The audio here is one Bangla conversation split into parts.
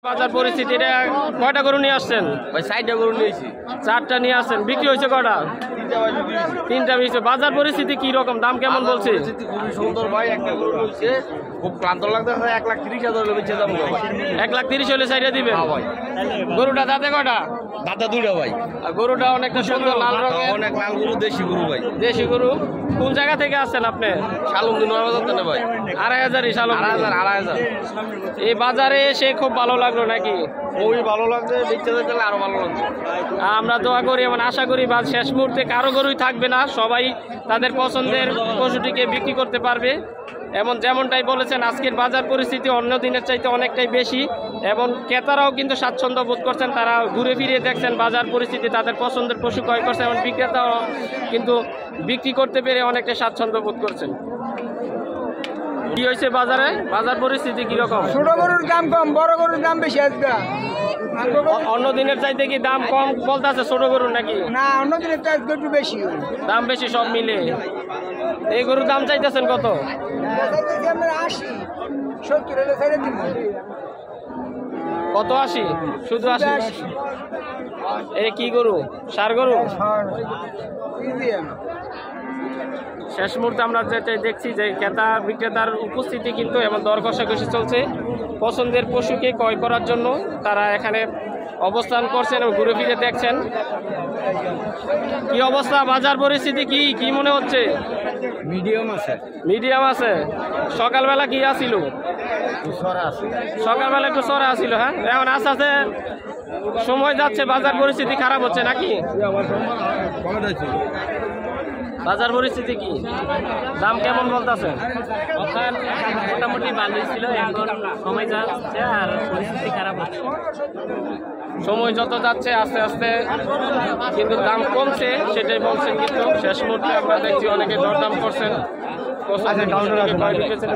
বাজার পরিস্থিতিটা কয়টা গরু নিয়ে আসছেন? ভাই 60টা গরু নিয়েছি। 4টা নিয়ে আসছেন, বিক্রি হয়েছে কয়টা? 3টা বিক্রি। বাজার পরিস্থিতি কি রকম, দাম কেমন বলছে? খুবই সুন্দর ভাই, একটা গরু হয়েছে খুব ক্লান্ত লাগতেছে। 1,30,000 বেচে দাম ভাই। 1,30,000 হলে সাইডে দিবেন? হ্যাঁ ভাই। গরুটা দাঁতে কয়টা? দাঁতা দুইটা ভাই। আর গরুটা অনেকটা সুন্দর লাল রঙের, অনেক লাল গরু, দেশি গরু ভাই। দেশি গরু। কোন জায়গা থেকে আসছেন আপনি? শালুমদি নয়বাজার থেকে ভাই। 2,500 শালম। 2,500। এই বাজারে এসে খুব ভালো লাগলো নাকি? খুবই ভালো লাগছে, বেচতে যেতে আরো ভালো লাগছে। আমরা দোয়া করি এবং আশা করি বা শেষ মুহূর্তে কারো গরুই থাকবে না, সবাই তাদের পছন্দের পশুটিকে বিক্রি করতে পারবে। এবং যেমনটাই বলেছেন, আজকের বাজার পরিস্থিতি অন্য দিনের চাইতে অনেকটাই বেশি এবং ক্রেতারাও কিন্তু স্বাচ্ছন্দ্য বোধ করছেন। তারা ঘুরে ফিরে দেখছেন বাজার পরিস্থিতি, তাদের পছন্দের পশু ক্রয় করছে এবং বিক্রেতাও কিন্তু বিক্রি করতে পেরে অনেকটা স্বাচ্ছন্দ্য বোধ করছেন। কি হয়েছে বাজারে, বাজার পরিস্থিতি কিরকম? ছোট গরুর দাম কম, বড় গরুর দাম বেশি আজকে। অন্য দিনের চাইতে কি দাম কম বলতেছে ছোট গরুর নাকি? না, অন্য দিনের চাষ একটু বেশি। দাম বেশি সব মিলে। এই গরুর দাম চাইতেছেন কত? 80, 70 হলে ছেড়ে দিব। কত 80? শুধু 80? এই কি গরু, ষাঁড় গরু? শেষ মুহূর্তে আমরা যেটা দেখছি যে ক্রেতা বিক্রেতার উপস্থিতি কিন্তু এবং দর কষাকষি চলছে পছন্দের পশুকে ক্রয় করার জন্য। তারা এখানে অবস্থান করছেন এবং ঘুরে ফিরে দেখছেন। কি অবস্থা, বাজার পরিস্থিতি কি কি মনে হচ্ছে? মিডিয়াম আছে। মিডিয়াম আছে। সকালবেলা কি আসিল? সকালবেলা একটু সরা আসিল। হ্যাঁ, এখন আস্তে আস্তে সময় যাচ্ছে, বাজার পরিস্থিতি খারাপ হচ্ছে নাকি? বাজার পরিস্থিতি কি, দাম কেমন বলতেছে? মোটামুটি ভালোই ছিল, এখন সময় যাচ্ছে আর পরিস্থিতি খারাপ হচ্ছে। সময় যত যাচ্ছে আস্তে আস্তে কিন্তু দাম কমছে, সেটাই বলছেন। কিন্তু শেষ মুহূর্তে আমরা দেখছি অনেকে দরদাম করছেন।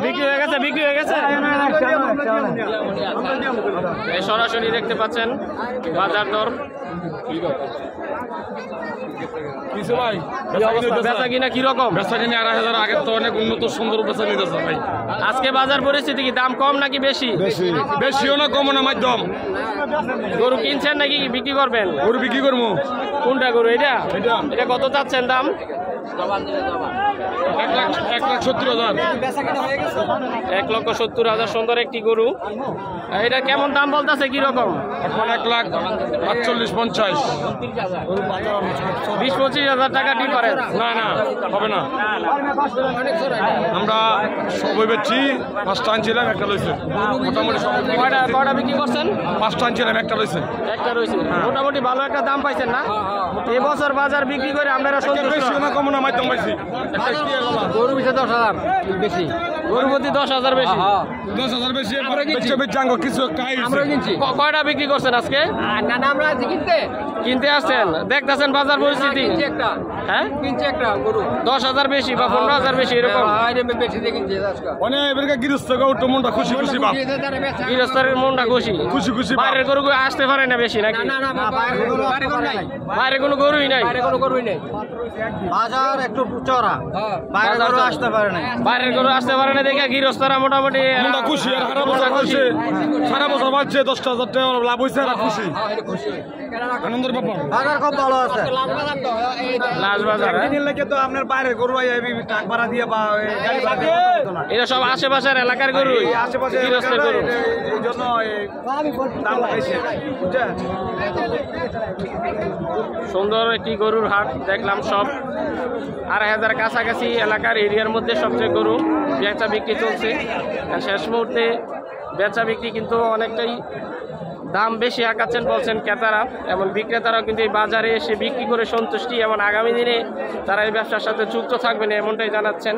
বিক্রি হয়ে গেছে, বিক্রি হয়ে গেছে। সরাসরি দেখতে পাচ্ছেন বাজার দর। বেচা কিনা কিরকম? বেচা কিনা 2,500 আগের তো অনেক উন্নত সুন্দর বেচা নিতেছে ভাই। আজকে বাজার পরিস্থিতি কি, দাম কম নাকি বেশি? বেশিও না কমও না, মাধ্যম। গরু কিনছেন নাকি বিক্রি করবেন? গরু বিক্রি করবো। কোনটা গরু? এটা এটা কত চাচ্ছেন দাম? 1,70,000। 1,70,000। সুন্দর একটি গরু। এটা কেমন দাম বলতেছে কিরকম? এখন 1,48,50,000। 20-25,000 টাকা ডিফারেন্স। না না, হবে না। আমরা সবই বেচছি। 5টা আনছিলাম, একটা লইছে। মোটামুটি কয়টা বিক্রি করছেন? 5টা আনছিলাম, একটা লইছে। একটা রয়েছে। মোটামুটি ভালো একটা দাম পাইছেন না? এবছর বাজার বিক্রি করে আপনারা সন্তুষ্ট? বেশিও না কমও না, মাধ্যম পাইছি। গরু পিছে 10,000 বেশি। গরু প্রতি 10,000 বেশি। 10,000 বেশি। বেচাঙ্গ কিছু কয়টা বিক্রি করছেন আজকে? না না, আমরা আজকে কিনতে আসছেন, দেখতেছেন বাজার পরিস্থিতি। একটা হ্যাঁ, কিনছে একটা গরু 10,000 বেশি বা 15,000 বেশি এরকম। বেশি দিয়ে কিনছে আজকে। অনেক এবারে গৃহস্থ গরুটা মনটা খুশি খুশি বাপ। গৃহস্থের মনটা খুশি খুশি খুশি বাপ। বাইরের গরু আসতে পারে না বেশি নাকি? না না, বাইরে গরু নাই, বাইরে কোনো গরুই নাই। বাইরে কোনো গরুই নেই। বাজার একটু চড়া, বাইরে গরু আসতে পারে না। বাইরের গরু আসতে পারে না দেখে গৃহস্থরা মোটামুটি মনটা খুশি। আর সারা বছর করছে, সারা বছর বাড়ছে, 10,000 টাকা লাভ হয়েছে, আর খুশি আনন্দের ব্যাপার। বাজার খুব ভালো আছে। লাল বাজার। তো আপনার বাইরের গরু ট্রাক ভাড়া দিয়ে বা গাড়ি ভাড়া দিয়ে এটা সব আশেপাশের এলাকার গরু, আশেপাশে গৃহস্থের গরু। এই জন্য দাম বেশি। সুন্দর একটি গরুর হাট দেখলাম। সব 2,500 কাছাকাছি এলাকার এরিয়ার মধ্যে সবচেয়ে গরু বেচা বিক্রি চলছে। আর শেষ মুহূর্তে বেচা বিক্রি কিন্তু অনেকটাই দাম বেশি আঁকাচ্ছেন বলছেন ক্রেতারা এবং বিক্রেতারাও কিন্তু এই বাজারে এসে বিক্রি করে সন্তুষ্টি এবং আগামী দিনে তারা এই ব্যবসার সাথে যুক্ত থাকবেন এমনটাই জানাচ্ছেন।